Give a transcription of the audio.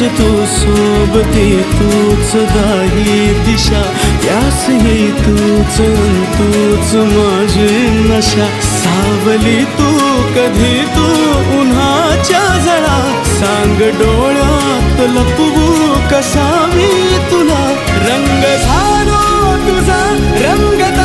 तू सोबती, तूच दाही दिशा, त्यास येई तूच तूच माझी नशा. सावली तू कधी तू उन्हाच्या झळा, सांग डोळ्यात लपवू कसा मी तुला. रंग झालो तुझा रंग